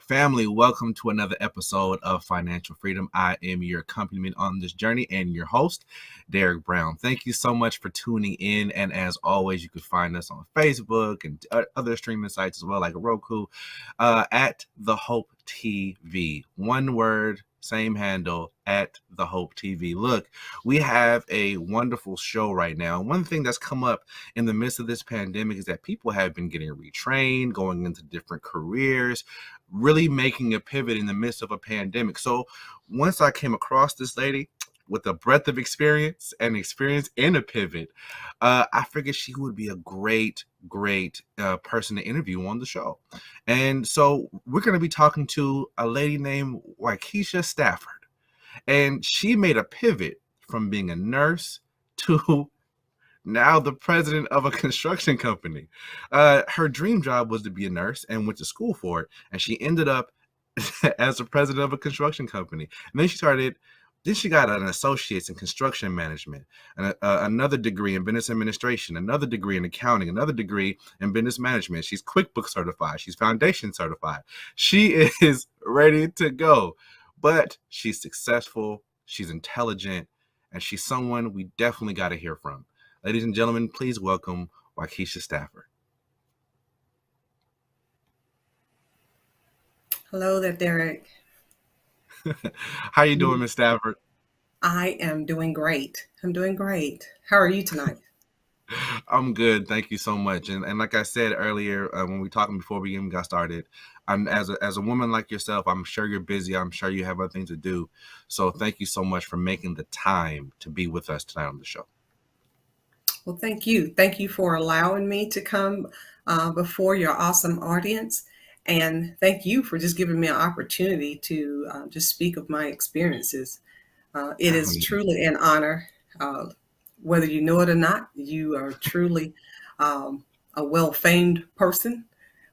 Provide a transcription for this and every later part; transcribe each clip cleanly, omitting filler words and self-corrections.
Family, welcome to another episode of Financial Freedom. I am your accompaniment on this journey and your host, Derek Brown. Thank you so much for tuning in. And as always, you can find us on Facebook and other streaming sites as well, like Roku, at The Hope TV. One word, same handle, at The Hope TV. Look, we have a wonderful show right now. One thing that's come up in the midst of this pandemic is that people have been getting retrained, going into different careers, really making a pivot in the midst of a pandemic. So once I came across this lady with a breadth of experience and experience in a pivot, I figured she would be a great person to interview on the show. And so we're going to be talking to a lady named Waukesha Stafford. And she made a pivot from being a nurse to now the president of a construction company. Her dream job was to be a nurse and went to school for it. And she ended up as the president of a construction company. And then she got an associate's in construction management, and another degree in business administration, another degree in accounting, another degree in business management. She's QuickBooks certified. She's Foundation certified. She is ready to go, but she's successful. She's intelligent, and she's someone we definitely got to hear from. Ladies and gentlemen, please welcome Waukesha Stafford. Hello there, Derek. How you doing, Ms. Stafford? I am doing great. How are you tonight? I'm good. Thank you so much. And like I said earlier, when we talking before we even got started, I'm as a woman like yourself, I'm sure you're busy. I'm sure you have other things to do. So thank you so much for making the time to be with us tonight on the show. Well, thank you. Thank you for allowing me to come before your awesome audience. And thank you for just giving me an opportunity to just speak of my experiences. It is truly an honor. Whether you know it or not, you are truly a well-famed person.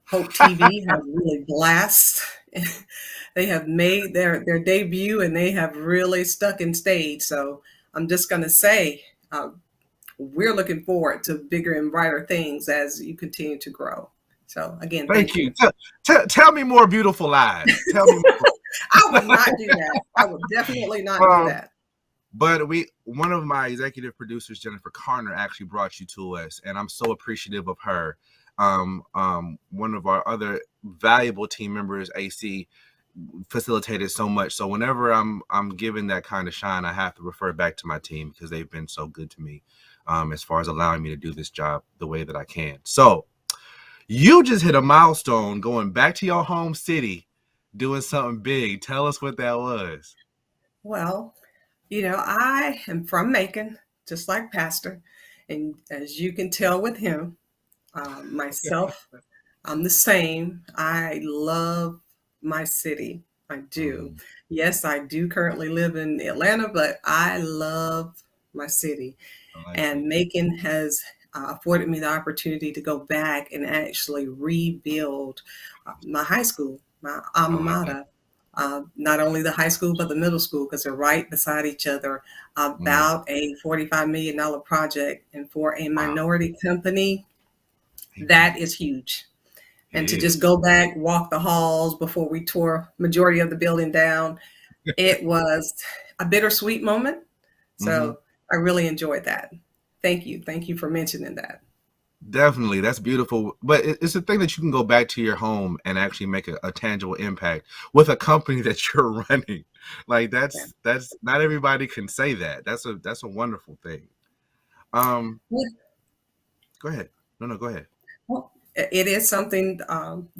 Hope TV has really blast. They have made their debut and they have really stuck and stayed. So I'm just going to say we're looking forward to bigger and brighter things as you continue to grow. So again, thank you. Tell me more beautiful lies. Tell me more. I would not do that. I would definitely not do that. But one of my executive producers, Jennifer Carner, actually brought you to us, and I'm so appreciative of her. One of our other valuable team members, AC, facilitated so much. So whenever I'm given that kind of shine, I have to refer back to my team because they've been so good to me as far as allowing me to do this job the way that I can. So you just hit a milestone going back to your home city, doing something big. Tell us what that was. Well, I am from Macon, just like Pastor. And as you can tell with him, myself, I'm the same. I love my city. I do. Yes, I do currently live in Atlanta, but I love my city. And Macon has afforded me the opportunity to go back and actually rebuild my high school, my alma mater. Not only the high school, but the middle school, because they're right beside each other. About a $45 million project. And for a minority company, that is huge. And to just go back, walk the halls before we tore majority of the building down, it was a bittersweet moment. So I really enjoyed that. Thank you. Thank you for mentioning that. Definitely. That's beautiful. But it's a thing that you can go back to your home and actually make a tangible impact with a company that you're running. Like that's not everybody can say that. That's a wonderful thing. Go ahead. No, go ahead. Well, it is something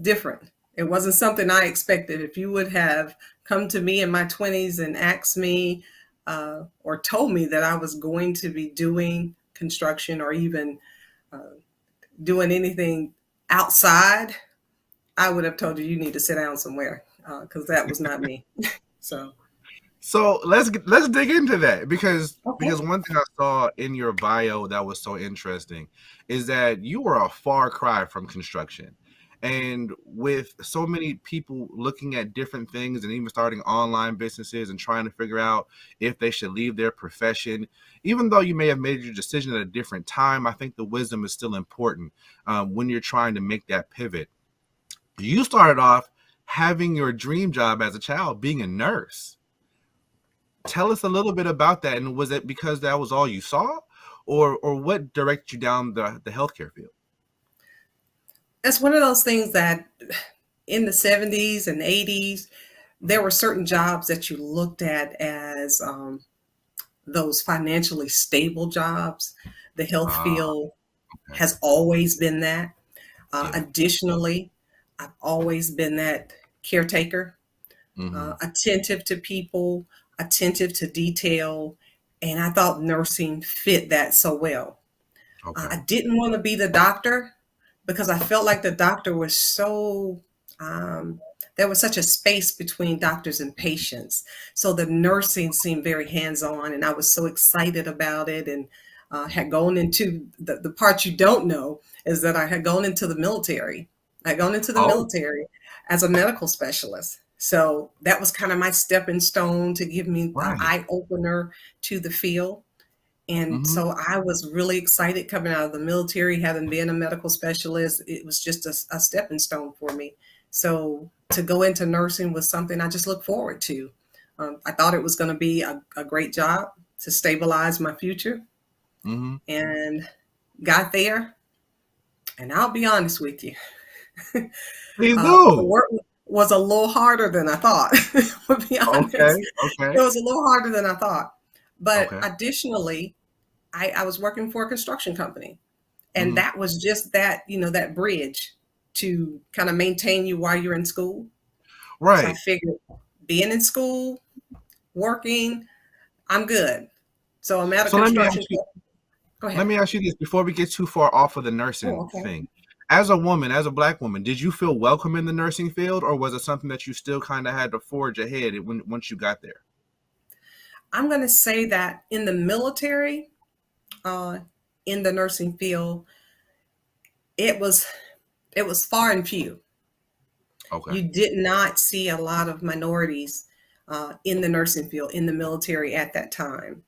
different. It wasn't something I expected. If you would have come to me in my 20s and asked me or told me that I was going to be doing construction or even doing anything outside, I would have told you need to sit down somewhere because that was not me. So let's dig into that because one thing I saw in your bio that was so interesting is that you were a far cry from construction. And with so many people looking at different things and even starting online businesses and trying to figure out if they should leave their profession, even though you may have made your decision at a different time, I think the wisdom is still important when you're trying to make that pivot. You started off having your dream job as a child being a nurse. Tell us a little bit about that. And was it because that was all you saw, or what directed you down the healthcare field? It's one of those things that in the 70s and 80s, there were certain jobs that you looked at as those financially stable jobs. The health field Okay. has always been that. Yeah. Additionally, I've always been that caretaker, attentive to people, attentive to detail, and I thought nursing fit that so well. Okay. I didn't want to be the doctor because I felt like the doctor was so, there was such a space between doctors and patients. So the nursing seemed very hands-on, and I was so excited about it, and had gone into the part you don't know is that I had gone into the military. I had gone into the Oh, military as a medical specialist. So that was kind of my stepping stone to give me an right. eye opener to the field. And so I was really excited coming out of the military, having been a medical specialist. It was just a stepping stone for me. So to go into nursing was something I just look forward to. I thought it was going to be a great job to stabilize my future, and got there. And I'll be honest with you, Please the do. work was a little harder than I thought. To be honest, Okay. it was a little harder than I thought. But Okay. additionally, I was working for a construction company, and Mhm. that was just that, that bridge to kind of maintain you while you're in school. So I Right. figured being in school, working, I'm good. So I'm at a So let me ask construction you, company. Go ahead. this before we get too far off of the Oh, nursing okay. thing. As a woman, as a Black woman, did you feel welcome in the nursing field, or was it something that you still kind of had to forge ahead once you got there? I'm going to say that in the military, in the nursing field, it was far and few. Okay. You did not see a lot of minorities in the nursing field, in the military at that time.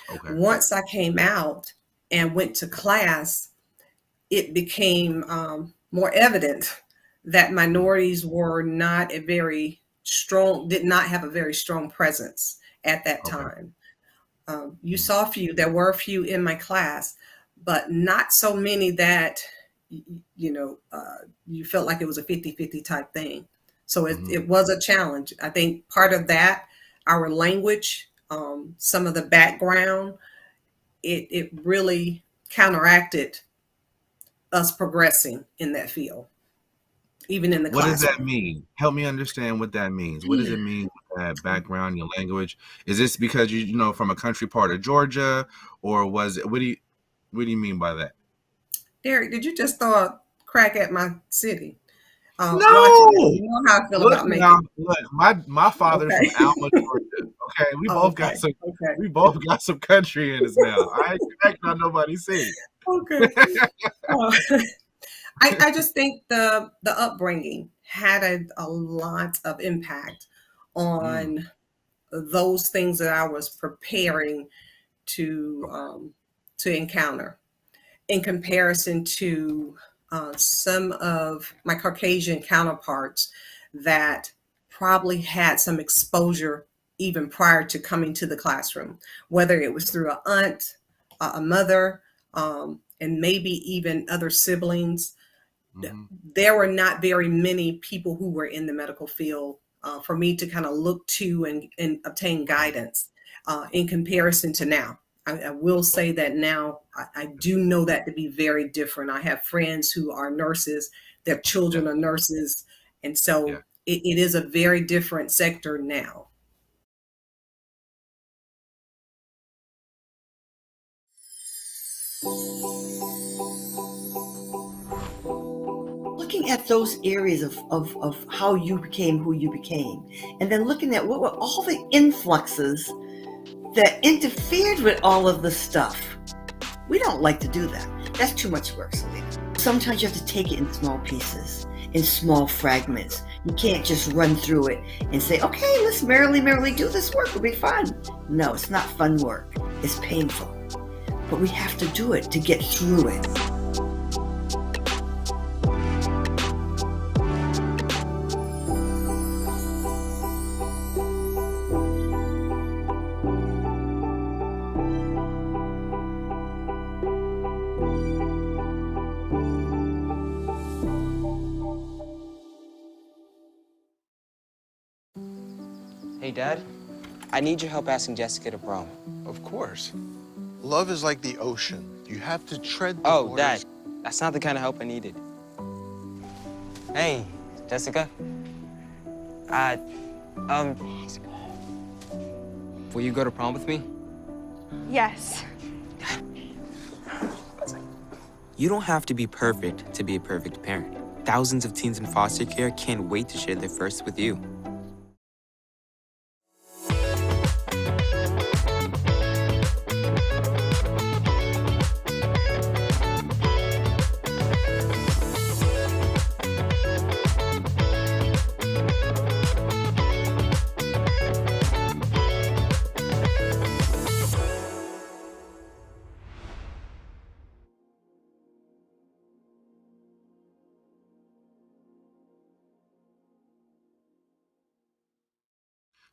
Okay. Once I came out and went to class, it became more evident that minorities were not did not have a very strong presence at that Okay. time. You saw a few, there were a few in my class, but not so many that, you felt like it was a 50-50 type thing. So it was a challenge. I think part of that, our language, some of the background, it really counteracted us progressing in that field, even in the What does that classroom. mean? Help me understand what that means. What does it mean with that background, your language? Is this because you know from a country part of Georgia, or was it? What do you mean by that? Derek, did you just throw a crack at my city? Watch it. No. You know how I feel Look about now, Macon. look, my father's Okay. from Alma, Georgia. Okay, we both got Okay. some country in us now. I ain't connecting on nobody see. Okay. Uh, I just think the upbringing had a lot of impact on those things that I was preparing to encounter, in comparison to some of my Caucasian counterparts that probably had some exposure even prior to coming to the classroom, whether it was through an aunt, a mother, and maybe even other siblings. There were not very many people who were in the medical field for me to kind of look to and obtain guidance in comparison to now. I will say that now I do know that to be very different. I have friends who are nurses, their children are nurses, and so it is a very different sector now. Looking at those areas of how you became who you became, and then looking at what were all the influxes that interfered with all of the stuff. We don't like to do that. That's too much work, Selena. Sometimes you have to take it in small pieces, in small fragments. You can't just run through it and say, okay, let's merrily do this work. It'll be fun. No, it's not fun work. It's painful. But we have to do it to get through it. Hey, Dad. I need your help asking Jessica to prom. Of course. Love is like the ocean. You have to tread the Oh, waters. Dad. That's not the kind of help I needed. Hey, Jessica. Will you go to prom with me? Yes. You don't have to be perfect to be a perfect parent. Thousands of teens in foster care can't wait to share their first with you.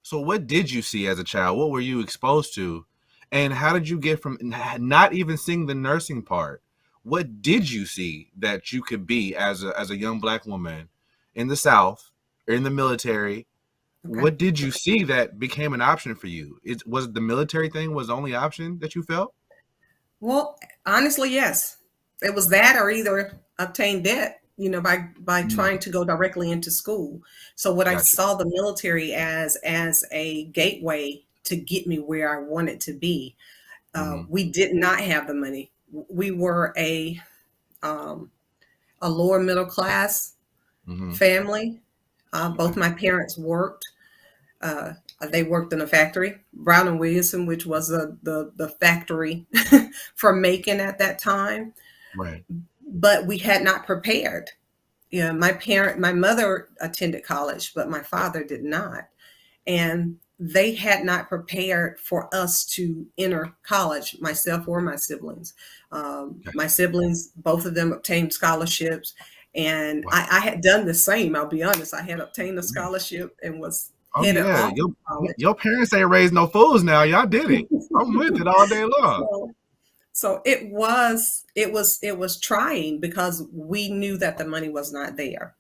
So what did you see as a child? What were you exposed to? And how did you get from not even seeing the nursing part? What did you see that you could be as a young Black woman in the South or in the military? Okay. What did you see that became an option for you? Was the military thing was the only option that you felt? Well, honestly, yes. It was that or either obtain debt, by trying to go directly into school. So what I Got you. saw the military as a gateway to get me where I wanted to be. We did not have the money. We were a lower middle class family. Both my parents worked. They worked in a factory, Brown and Williamson, which was the factory for Macon at that time. Right. But we had not prepared. My mother attended college, but my father did not. And they had not prepared for us to enter college, myself or my siblings. My siblings, both of them obtained scholarships. And Wow. I had done the same, I'll be honest. I had obtained a scholarship and was Oh headed yeah, off to college. your parents ain't raised no fools now. Y'all did it. I'm with it all day long. So it was trying because we knew that the money was not there.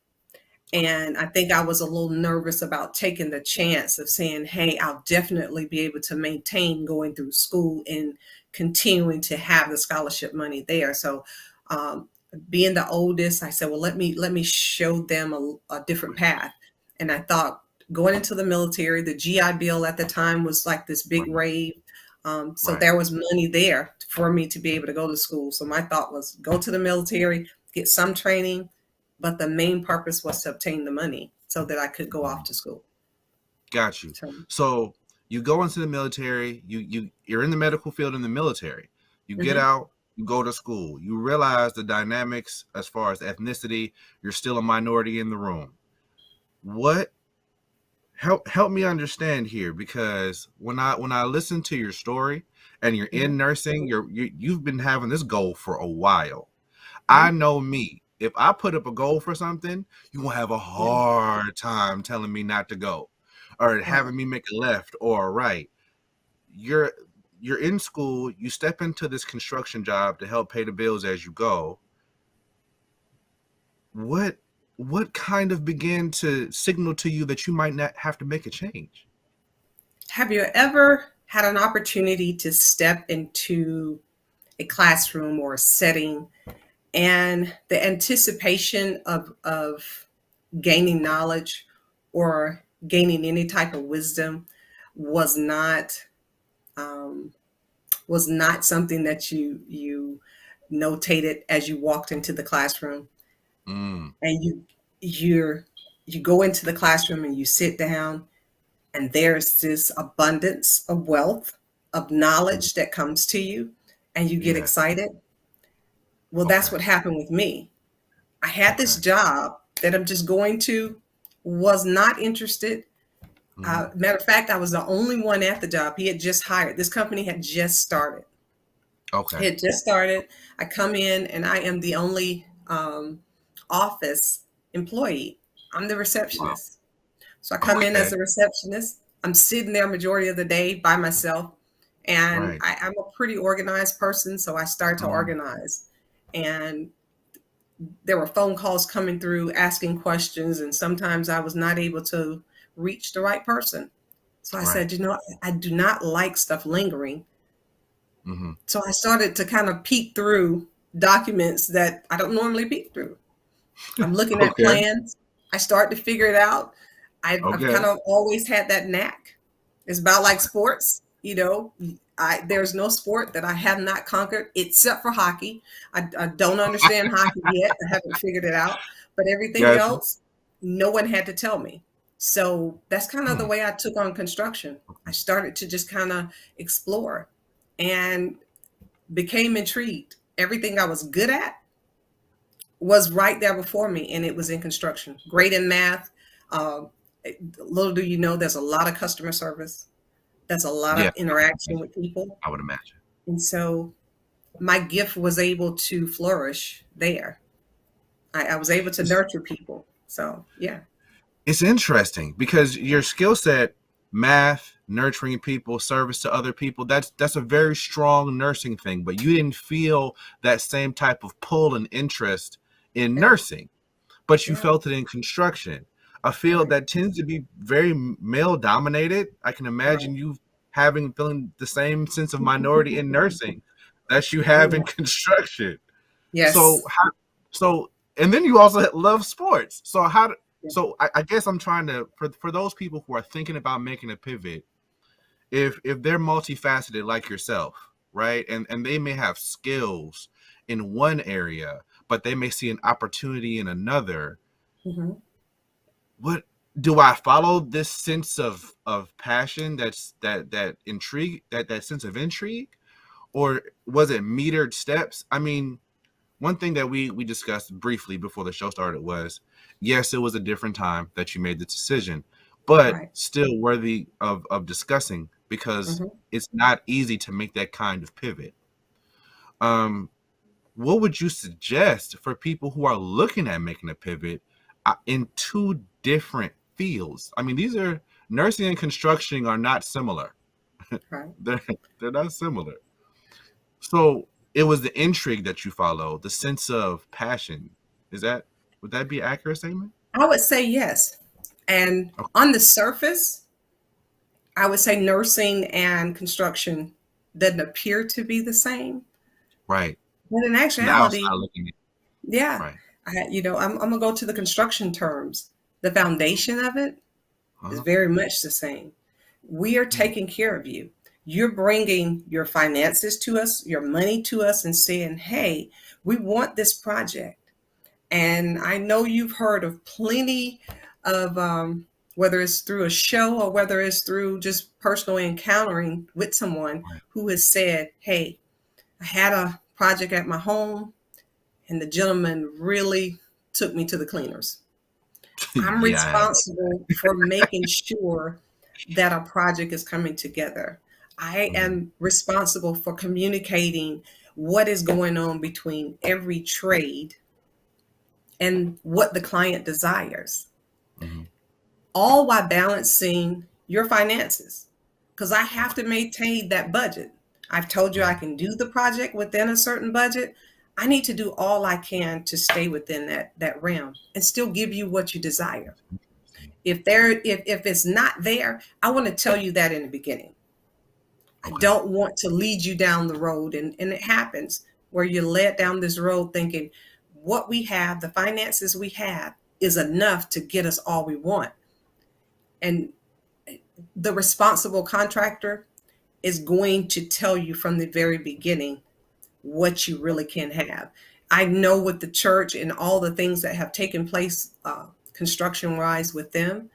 And I think I was a little nervous about taking the chance of saying, hey, I'll definitely be able to maintain going through school and continuing to have the scholarship money there. So being the oldest, I said, well, let me show them a different path. And I thought going into the military, the GI Bill at the time was like this big rave. So Right. there was money there for me to be able to go to school. So my thought was go to the military, get some training, but the main purpose was to obtain the money so that I could go off to school. Got you. So, So you go into the military, you're in the medical field in the military. You get Mhm. out, you go to school. You realize the dynamics as far as ethnicity, you're still a minority in the room. What help me understand here, because when I listen to your story and you're in nursing, you've been having this goal for a while. I know me. If I put up a goal for something, you're gonna have a hard time telling me not to go or having me make a left or a right. You're in school, you step into this construction job to help pay the bills as you go. What kind of began to signal to you that you might not have to make a change? Have you ever had an opportunity to step into a classroom or a setting and the anticipation of gaining knowledge or gaining any type of wisdom was not something that you notated as you walked into the classroom? Mm, And you go into the classroom and you sit down, and there's this abundance of wealth of knowledge that comes to you, and you get yeah. excited. Well, that's Okay. what happened with me. I had this Okay. job that I'm just going to, was not interested. Matter of fact, I was the only one at the job. He had just hired. This company had just started. Okay. It had just started. I come in and I am the only office employee. I'm the Wow. receptionist. So I come in as Okay. a receptionist. I'm sitting there majority of the day by myself. And Right. I'm a pretty organized person. So I start to Mhm. organize. And there were phone calls coming through asking questions. And sometimes I was not able to reach the right person. So I Right. said, I do not like stuff lingering. Mm-hmm. So I started to kind of peek through documents that I don't normally peek through. I'm looking at Okay. plans. I start to figure it out. I've Okay. kind of always had that knack. It's about like sports, there's no sport that I have not conquered except for hockey. I don't understand hockey yet. I haven't figured it out. But everything Gotcha. else, no one had to tell me. So that's kind of the Hmm. way I took on construction. I started to just kind of explore and became intrigued. Everything I was good at was right there before me, and it was in construction. Great in math. Um, Little do you know, there's a lot of customer service. There's a lot Yeah, of interaction with people. I would imagine. And so my gift was able to flourish there. I was able to It's, nurture people. So, yeah. it's interesting because your skill set, math, nurturing people, service to other people, that's a very strong nursing thing, but you didn't feel that same type of pull and interest in Yeah. nursing, but you Yeah. felt it in construction, a field Right. that tends to be very male dominated. I can Right. imagine you feeling the same sense of minority in nursing that you Oh, have in yeah. construction. So Yes. how so and then you also love sports. So Yeah. I guess I'm trying to, for those people who are thinking about making a pivot, if they're multifaceted like yourself, right? And they may have skills in one area, but they may see an opportunity in another. Mhm. What do I follow this sense of passion, that intrigue, that sense of intrigue, or was it metered steps? I mean, one thing that we discussed briefly before the show started was, yes, it was a different time that you made the decision, but Right. still worthy of discussing because Mhm. it's not easy to make that kind of pivot. Um, what would you suggest for people who are looking at making a pivot in two different fields? I mean, these are nursing and construction are not similar. Right. they're they're not similar. So it was the intrigue that you followed, the sense of passion. Would that be an accurate statement? I would say yes. And Okay. on the surface, I would say nursing and construction doesn't appear to be the same. Right. But in From the outside actuality, looking in. yeah, Right. I'm gonna go to the construction terms. The foundation of it is Uh-huh. very much the same. We are Mm. taking care of you. You're bringing your finances to us, your money to us, and saying, hey, we want this project. And I know you've heard of plenty of, whether it's through a show or whether it's through just personal encountering with someone Right. who has said, hey, I had a project at my home and the gentleman really took me to the cleaners. I'm Yeah, I have. responsible for making sure that a project is coming together. I Mhm. am responsible for communicating what is going on between every trade and what the client desires, Mhm. all while balancing your finances. Because I have to maintain that budget. I've told you I Mhm. can do the project within a certain budget. I need to do all I can to stay within that realm and still give you what you desire. If it's not there, I want to tell you that in the beginning. I Okay. don't want to lead you down the road, and it happens where you're led down this road thinking what we have, the finances we have, is enough to get us all we want. And the responsible contractor is going to tell you from the very beginning what you really can have. I know with the church and all the things that have taken place construction wise with them,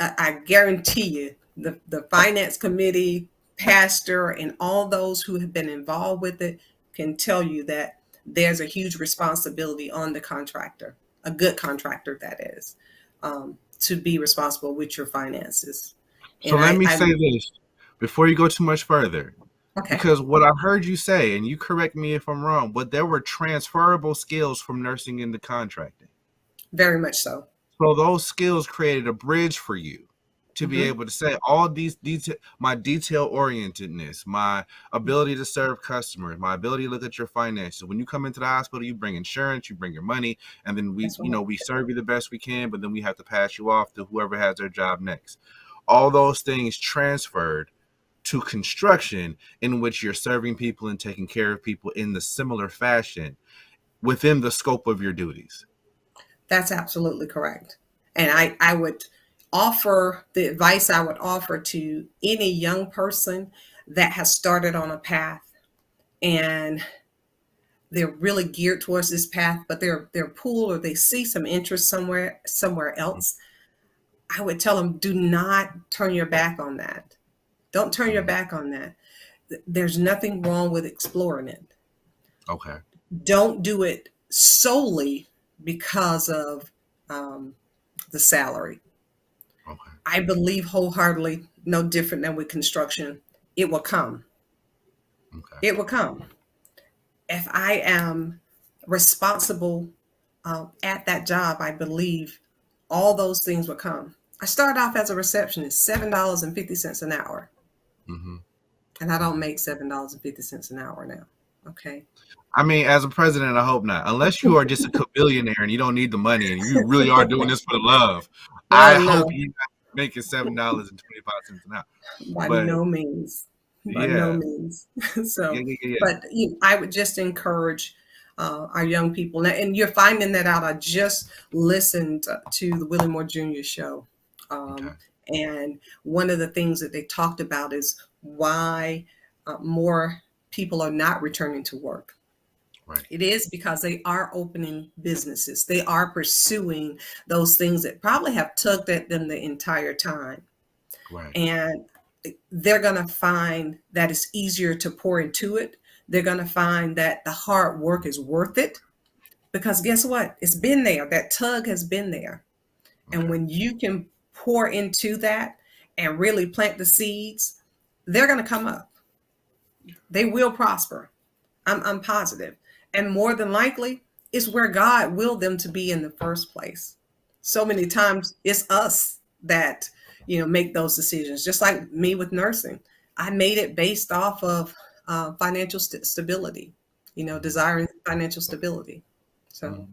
I guarantee you the finance committee, pastor, and all those who have been involved with it can tell you that there's a huge responsibility on the contractor, a good contractor that is, to be responsible with your finances. So And let me I say this before you go too much further, okay, because what I heard you say, and you correct me if I'm wrong, but there were transferable skills from nursing into contracting. very much so. So those skills created a bridge for you to be Hmm. able to say all these my detail orientedness, my ability to serve customers, my ability to look at your finances. When you come into the hospital, you bring insurance, you bring your money, and then That's right. we serve you the best we can, but then we have to pass you off to whoever has their job next. all those things transferred to construction, in which you're serving people and taking care of people in the similar fashion within the scope of your duties. That's absolutely correct. And I would offer the advice I would offer to any young person that has started on a path and they're really geared towards this path, but they're pulled or they see some interest somewhere else. I would tell them, do not turn your back on that. Don't turn your back on that. There's nothing wrong with exploring it. Okay. Don't do it solely because of the salary. Okay. I believe wholeheartedly, no different than with construction, it will come. Okay. It will come. If I am responsible at that job, I believe all those things will come. I started off as a receptionist, $7.50 an hour. Mm-hmm. And I don't make $7.50 an hour now. Okay. I mean, as a president, I hope not. Unless you are just a billionaire and you don't need the money and you really are doing this for the love. I hope you're not making $7.25 an hour. By no means. By no means. So, but I would just encourage our young people. And you're finding that out. I just listened to the Willie Moore Jr. show. And one of the things that they talked about is why more people are not returning to work. Right. It is because they are opening businesses. They are pursuing those things that probably have tugged at them the entire time. Right. And they're going to find that it's easier to pour into it. They're going to find that the hard work is worth it because guess what? It's been there. That tug has been there. Okay. And when you can pour into that and really plant the seeds, they're going to come up. They will prosper. I'm positive. And more than likely, it's where God willed them to be in the first place. So many times it's us that, make those decisions. Just like me with nursing, I made it based off of financial stability, desiring financial stability. So.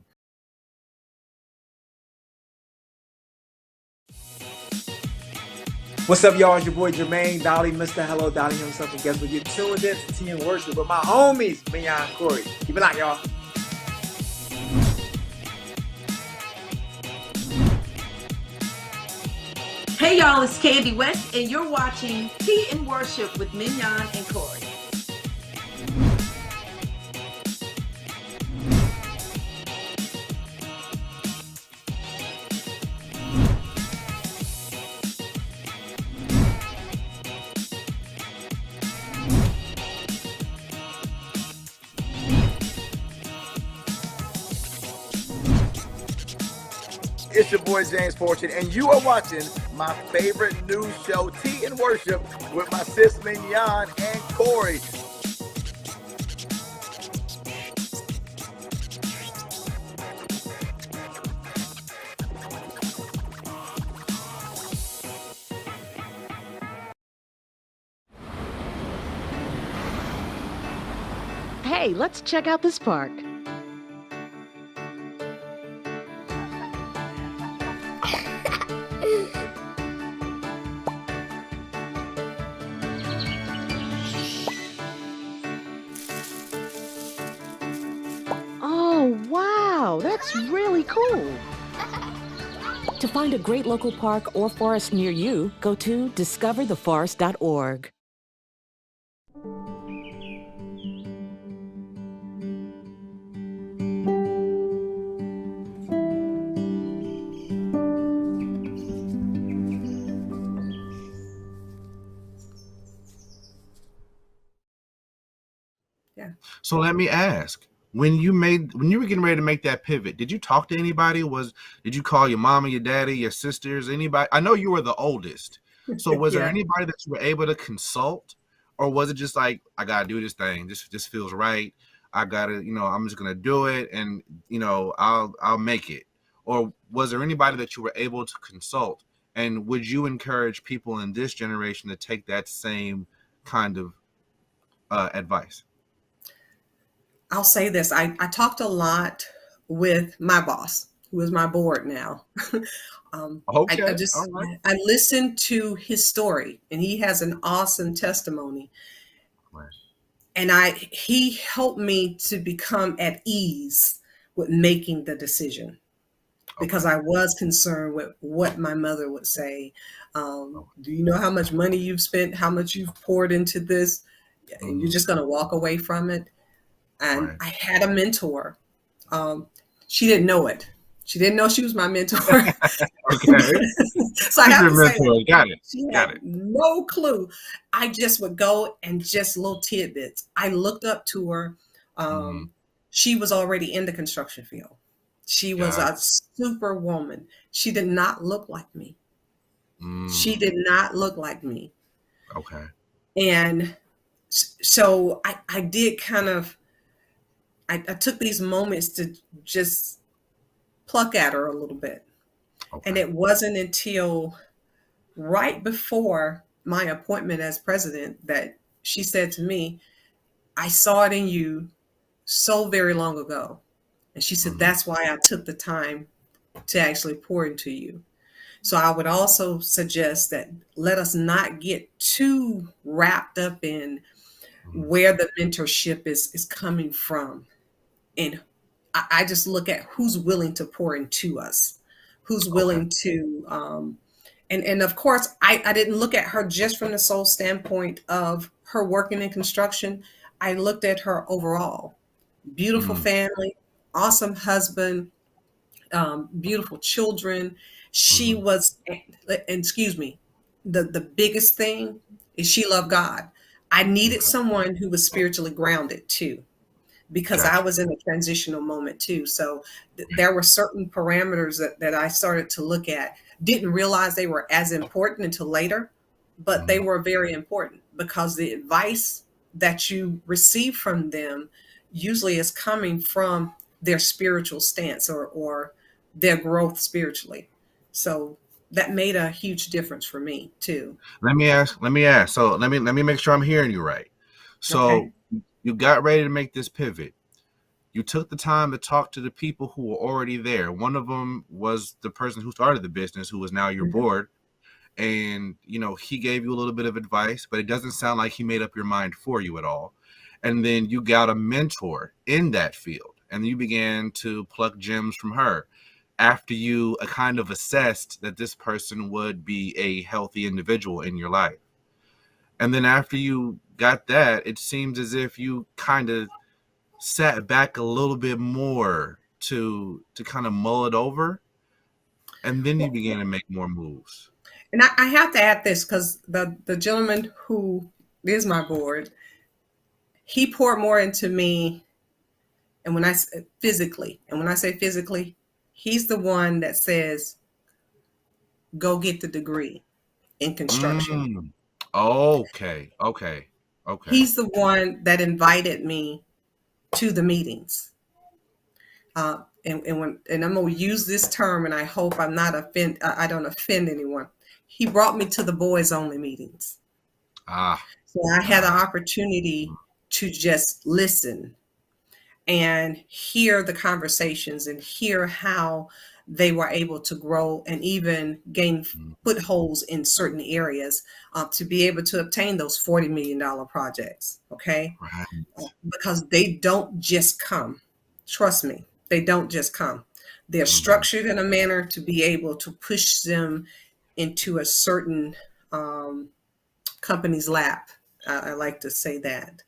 What's up, y'all? It's your boy Jermaine Dolly, Mr. Hello Dolly himself, and guess what? You're tuned in to Tea and Worship with my homies, Mignon and Corey. Keep it out, y'all. Hey, y'all, it's Candy West, and you're watching Tea and Worship with Mignon and Corey. It's your boy James Fortune, and you are watching my favorite news show, Tea and Worship, with my sis Mignon and Corey. Hey, let's check out this park. Oh, wow, that's really cool. To find a great local park or forest near you, go to discovertheforest.org. So let me ask, when you were getting ready to make that pivot, did you talk to anybody? Did you call your mama, your daddy, your sisters, anybody? I know you were the oldest. So was there anybody that you were able to consult, or was it just like, I got to do this thing. This feels right. I got to, I'm just going to do it and, I'll make it. Or was there anybody that you were able to consult? And would you encourage people in this generation to take that same kind of advice? I'll say this. I talked a lot with my boss, who is my board now. Okay. All right. I listened to his story, and he has an awesome testimony. Right. And he helped me to become at ease with making the decision, because I was concerned with what my mother would say. Do you know how much money you've spent, how much you've poured into this, and you're just going to walk away from it? And I had a mentor. She didn't know it. She didn't know she was my mentor. Okay. So I have to say, got it. She had no clue. I just would go and just little tidbits. I looked up to her. She was already in the construction field. She was a super woman. She did not look like me. She did not look like me. Okay. And so I did kind of, I took these moments to just pluck at her a little bit. Okay. And it wasn't until right before my appointment as president that she said to me, I saw it in you so very long ago. And she said, that's why I took the time to actually pour into you. So I would also suggest that let us not get too wrapped up in where the mentorship is coming from. And I just look at who's willing to pour into us, who's willing to, and of course, I didn't look at her just from the sole standpoint of her working in construction. I looked at her overall. Beautiful family, awesome husband, beautiful children. She was, and excuse me, the biggest thing is she loved God. I needed someone who was spiritually grounded too, because I was in a transitional moment too. So there were certain parameters that I started to look at. Didn't realize they were as important until later, but they were very important, because the advice that you receive from them usually is coming from their spiritual stance or their growth spiritually. So that made a huge difference for me too. Let me ask. So let me make sure I'm hearing you right. So you got ready to make this pivot. You took the time to talk to the people who were already there. One of them was the person who started the business, who is now your board. And, he gave you a little bit of advice, but it doesn't sound like he made up your mind for you at all. And then you got a mentor in that field, and you began to pluck gems from her after you kind of assessed that this person would be a healthy individual in your life. And then after you got that, it seems as if you kind of sat back a little bit more to kind of mull it over, and then you began to make more moves. And I have to add this, because the gentleman who is my board, he poured more into me. And when I say physically, he's the one that says, go get the degree in construction. Okay. He's the one that invited me to the meetings. And I'm going to use this term, and I hope I don't offend anyone. He brought me to the boys only meetings. So I had an opportunity to just listen and hear the conversations and hear how they were able to grow and even gain footholds in certain areas to be able to obtain those $40 million projects. Okay. Right. Because they don't just come. Trust me, they don't just come. They're structured in a manner to be able to push them into a certain company's lap. I like to say that.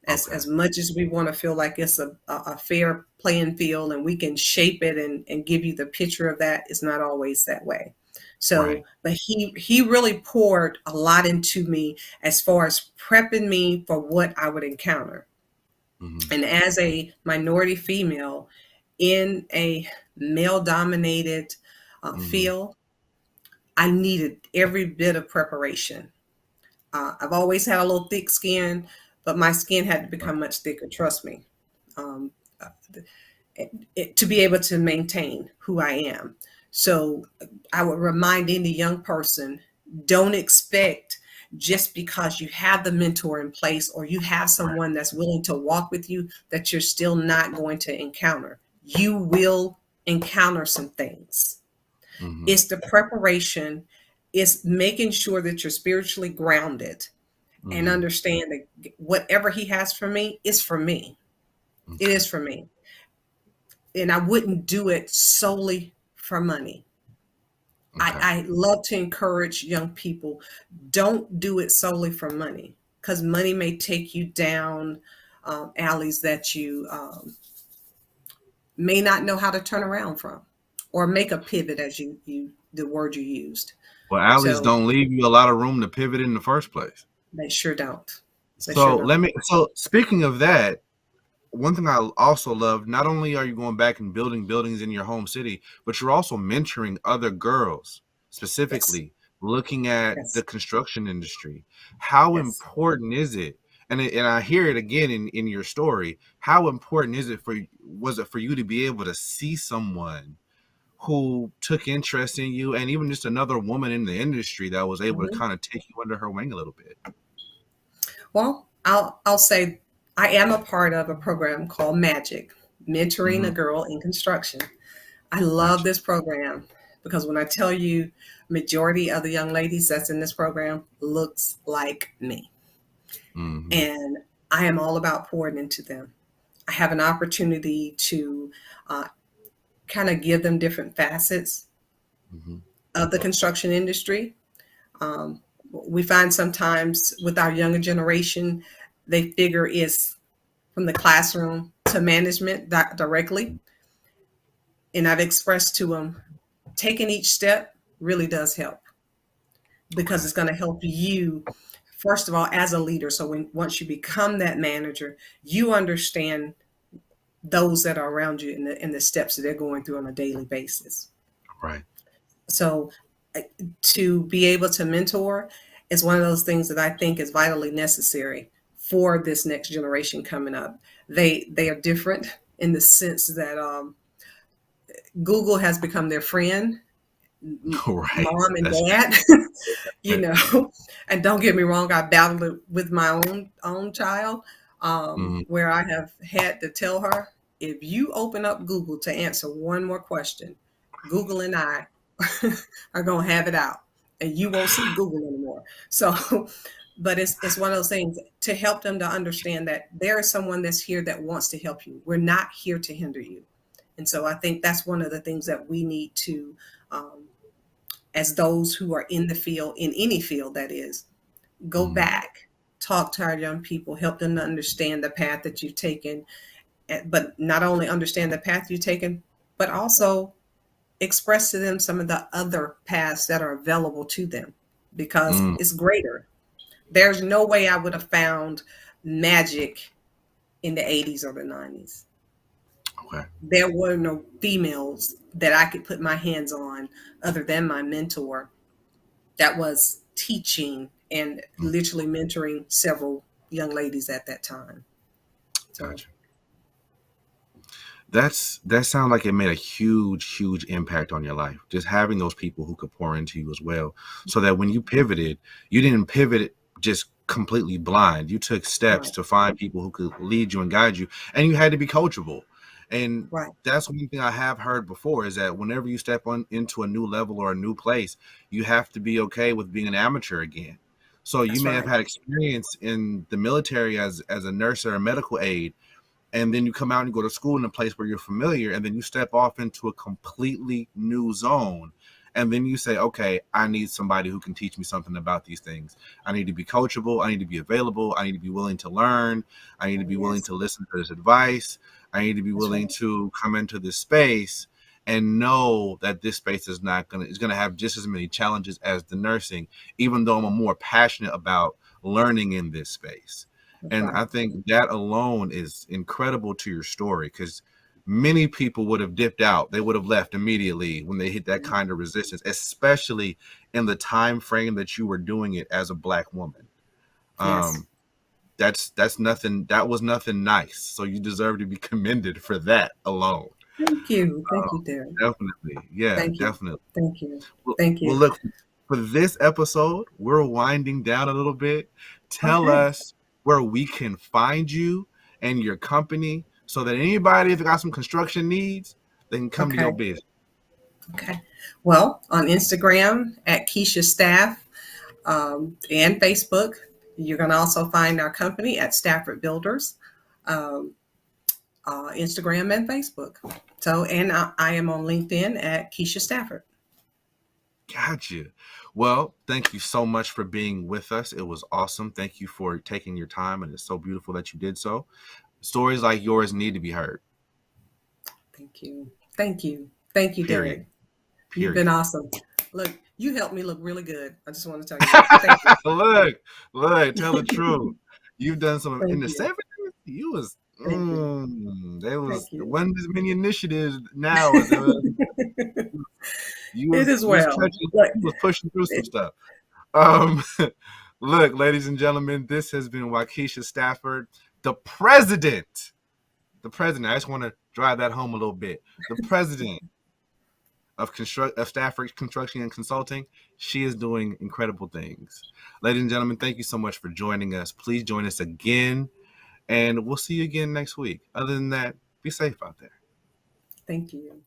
As much as we want to feel like it's a fair playing field and we can shape it and give you the picture of that, it's not always that way. So, but he really poured a lot into me as far as prepping me for what I would encounter. And as a minority female in a male-dominated field, I needed every bit of preparation. I've always had a little thick skin, but my skin had to become much thicker, trust me, to be able to maintain who I am. So I would remind any young person, don't expect just because you have the mentor in place or you have someone that's willing to walk with you that you're still not going to encounter. You will encounter some things. Mhm. It's the preparation, it's making sure that you're spiritually grounded and Mhm. understand that whatever he has for me is for me. It Okay. is for me. And I wouldn't do it solely for money. Okay. I love to encourage young people, don't do it solely for money, because money may take you down alleys that you may not know how to turn around from, or make a pivot, as you the word you used. Well, alleys So don't leave you a lot of room to pivot in the first place. they sure don't. They sure So don't. so speaking of that, one thing I also love, not only are you going back and building buildings in your home city, but you're also mentoring other girls, Yes, specifically looking at the yes, construction industry. How yes. important is it? And I hear it again in your story. How important is it was it for you to be able to see someone who took interest in you, and even just another woman in the industry that was able to Mhm. kind of take you under her wing a little bit? Well, I'll say I am a part of a program called Magic, Mentoring a Mhm. Girl in Construction. I love Gotcha. this program because when I tell you, majority of the young ladies that's in this program looks like me, Mhm. and I am all about pouring into them. I have an opportunity to uh, kind of give them different facets Mhm. of the construction industry. Um, we find sometimes with our younger generation, they figure it's from the classroom to management directly. And I've expressed to them, taking each step really does help, because Okay. it's going to help you, first of all, as a leader. So once you become that manager, you understand those that are around you and the steps that they're going through on a daily basis. Right. So uh, to be able to mentor is one of those things that I think is vitally necessary for this next generation coming up. They are different in the sense that Google has become their friend, Right. mom and That's dad, you right. know. And don't get me wrong, I battled it with my own child, Mhm. where I have had to tell her, if you open up Google to answer one more question, Google and I are gonna have it out, and you won't see Google anymore. So, but it's one of those things to help them to understand that there is someone that's here that wants to help you. We're not here to hinder you. And so I think that's one of the things that we need to, um, as those who are in the field, in any field that is, go Mhm. back, talk to our young people, help them to understand the path that you've taken, but not only understand the path you've taken, but also express to them some of the other paths that are available to them, because Mm. it's greater. There's no way I would have found magic in the 80s or the 90s. Okay. There were no females that I could put my hands on other than my mentor that was teaching and Mm. literally mentoring several young ladies at that time. So, Gotcha. That sounds like it made a huge impact on your life. Just having those people who could pour into you as well, so that when you pivoted, you didn't pivot just completely blind. You took steps right, to find people who could lead you and guide you, and you had to be coachable. And right, that's one thing I have heard before, is that whenever you step on into a new level or a new place, you have to be okay with being an amateur again. So you that's may have right, had experience in the military as a nurse or a medical aide, and then you come out and you go to school in a place where you're familiar, and then you step off into a completely new zone, and then you say, okay, I need somebody who can teach me something about these things. I need to be coachable, I need to be available, I need to be willing to learn, I need to be willing yes, to listen to this advice, I need to be that's willing right, to come into this space and know that this space is gonna have just as many challenges as the nursing, even though I'm more passionate about learning in this space. that's And right, I think that alone is incredible to your story, because many people would have dipped out. They would have left immediately when they hit that kind of resistance, especially in the time frame that you were doing it as a Black woman. yes. Um, that was nothing nice. So you deserve to be commended for that alone. Thank you, Derek. Definitely. Yeah, Thank you, definitely. thank you, Well, thank well, you. look, for this episode, we're winding down a little bit. Tell Okay. us where we can find you and your company, so that anybody that got some construction needs, they can come to your Okay. business? Okay. Well, on Instagram at Keisha Staff and Facebook, you're going to also find our company at Stafford Builders, Instagram and Facebook. So, and I am on LinkedIn at Keisha Stafford. Gotcha. Well, thank you so much for being with us. It was awesome. Thank you for taking your time, and it's so beautiful that you did so. Stories like yours need to be heard. Thank you. Thank you. Thank you, Period. Derek. You've Period. been awesome. Look, you helped me look really good. I just want to tell you that. Thank you. Look, tell the truth. You've done some in Thank the you. 70s. You was Thank you. there was Thank you. wasn't as many initiatives now as there was. You It is was well. touching, Look, you was pushing through some it- stuff. Look, ladies and gentlemen, this has been Waukesha Stafford, the president. The president. I just want to drive that home a little bit. The president of Stafford Construction and Consulting. She is doing incredible things. Ladies and gentlemen, thank you so much for joining us. Please join us again, and we'll see you again next week. Other than that, be safe out there. Thank you.